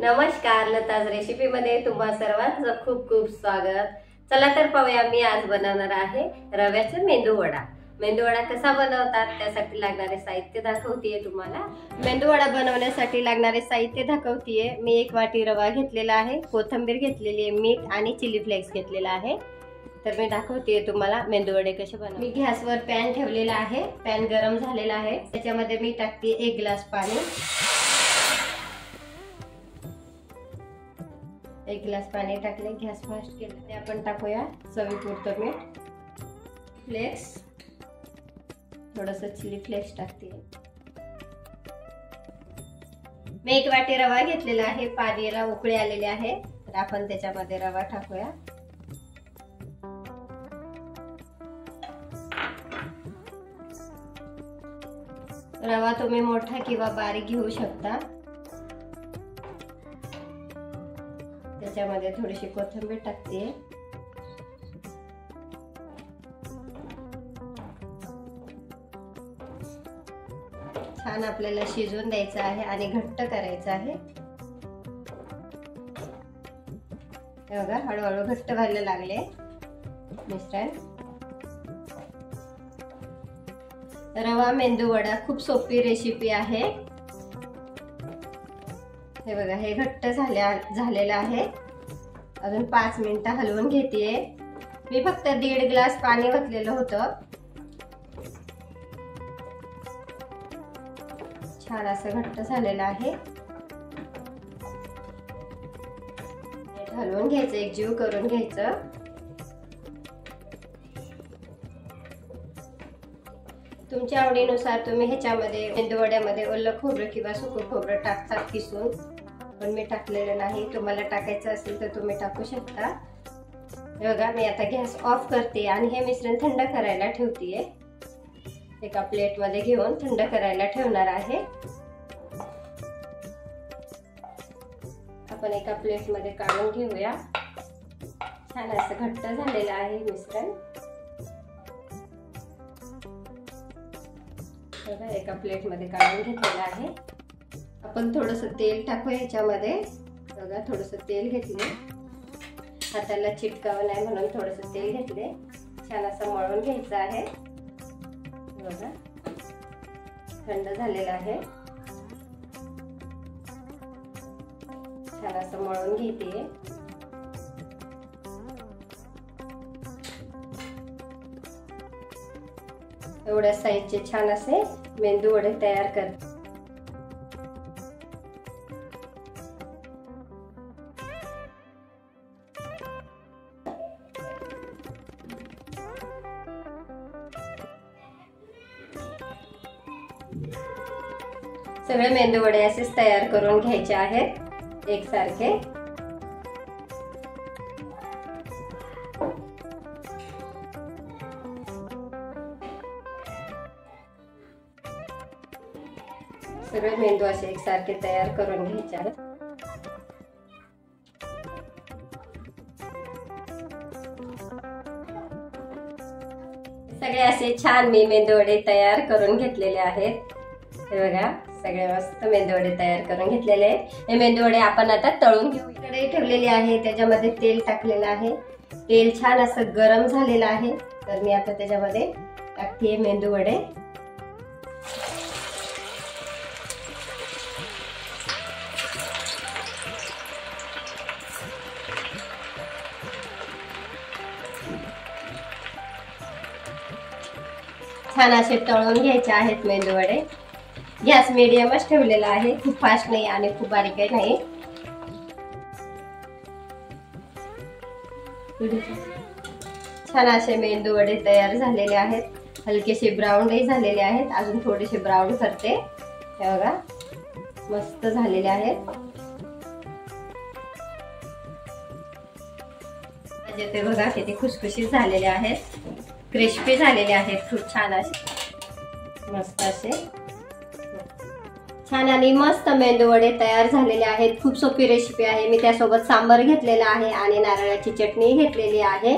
नमस्कार, लताज रेसिपी मध्ये तुम्हा सर्वांचं खूप खूप स्वागत। चला तर पाहूया, मी आज बनवणार आहे रव्याचा मेंदू वडा। मेंदू वडा कसा बनवतात त्यासाठी लागणारे साहित्य दाखवतेय तुम्हाला। मेंदू वडा बनवण्यासाठी लागणारे साहित्य दाखवतेय। मी 1 वाटी रवा घेतलेला आहे, कोथिंबीर घेतलेली आहे, मीठ आणि चिली फ्लेक्स घेतलेला आहे। तर मी दाखवतेय तुम्हाला मेंदू वडे कसे बनवायचे। मी गॅसवर पॅन ठेवलेला आहे, पॅन गरम झालेला आहे। त्याच्यामध्ये मी टाकते 1 ग्लास पाणी। 1 ग्लास पाणी टाकले, गॅस फास्ट केला। ते आपण टाकूया चवीपुरतं मीठ, फ्लेक्स, थोडंसं चिली फ्लेक्स टाकते। मी 1 वाटी रवा घेतलेला आहे, पाण्याला उकळी आलेली आहे। तर आपण त्याच्यामध्ये रवा टाकूया। रवा तुम्ही मोठा किंवा बारीक घेऊ शकता। त्याच्यामध्ये थोडीशी कोथिंबीर टाकते। छान आपल्याला शिजवून द्यायचं आहे आणि घट्ट करायचं आहे। हे बघा, हळूहळू घट्ट व्हायला लागले मिश्रण। रवा मेंदू वडा खूप सोपी रेसिपी आहे। हे बघा, हे घट्ट झालेलं आहे। अजून 5 मिनिटं हलवून घेतेय। मी फक्त 1.5 ग्लास पाणी घातलेलं होतं। छान असं घट्ट झालेलं आहे। हलवून घ्यायचं, एकजीव करून घ्यायचं। तुमच्या आवडीनुसार तुम्ही ह्याच्यामध्ये मेंदू वड्यामध्ये ओलं खोबरं किंवा सुकं खोबरं टाकतात किसून, पण मी टाकलेलं नाही। तुम्हाला टाकायचं असेल तर तुम्ही टाकू शकता। हे बघा, मी आता गॅस ऑफ करते आणि हे मिश्रण थंड करायला ठेवतेय। एका प्लेट मध्ये घेऊन थंड करायला ठेवणार आहे। आपण एका प्लेट मध्ये काढून घेऊया। छान असं घट्ट झालेलं आहे मिश्रण। बघा, एका प्लेट मध्ये काढून घेतलेलं आहे। आपण थोडंसं तेल टाकू ह्याच्यामध्ये। बघा, थोडंसं तेल घेतले, हाताला चिटकावं नाही म्हणून थोडंसं तेल घेतले। छान असं मळून घ्यायचं आहे। बघा, थंड झालेलं आहे। छान असं मळून घेते। एवढ्या साईजचे छान असे मेंदू वडे तयार करते। सगळे मेंदू वडे असेच तयार करून घ्यायचे आहेत एकसारखे। सगळे मेंदू असे एकसारखे तयार करून घ्यायचे आहेत। सगळे असे छान मी मेंदू वडे तयार करून घेतलेले आहेत। हे बघा, सगळे मस्त मेंदू वडे तयार करून घेतलेले आहेत। हे मेंदू वडे आपण आता तळून घेऊ। कढई ठेवलेली आहे, त्याच्यामध्ये तेल टाकलेलं आहे। तेल छान असं गरम झालेलं आहे। तर मी आता त्याच्यामध्ये टाकते मेंदू वडे। छान असे तळून घ्यायचे आहेत मेंदू वडे। गॅस मीडियमच ठेवलेला आहे, खूप फास्ट नाही आणि खूप बारीक नाही। छान असे मेंदू वडे तयार झालेले आहेत। हलकेसे ब्राऊनही झालेले आहेत, अजून थोडेसे ब्राऊन करते। हे बघा, मस्त झालेले आहेत। म्हणजे ते बघा किती खुसखुशीत झालेले आहेत, क्रिस्पी झालेले आहेत, खूप छान असे मस्त असे छान आणि मस्त मेंदू वडे तयार झालेले आहेत। खूप सोपी रेसिपी आहे। मी त्यासोबत सांबार घेतलेला आहे आणि नारळाची चटणी घेतलेली आहे।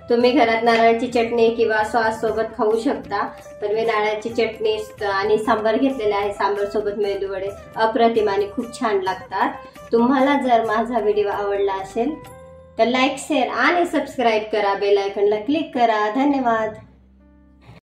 तुम्ही घरात नारळाची चटणी किंवा सॉस सोबत खाऊ शकता, पण मी नारळाची चटणी आणि सांबार घेतलेले आहे. सांबार सोबत मेंदू वडे अप्रतिम आणि खूप छान लागतात. तुम्हाला जर माझा व्हिडिओ आवडला असेल तर लाईक, शेअर आणि सबस्क्राईब करा. बेल आयकॉनला क्लिक करा. धन्यवाद.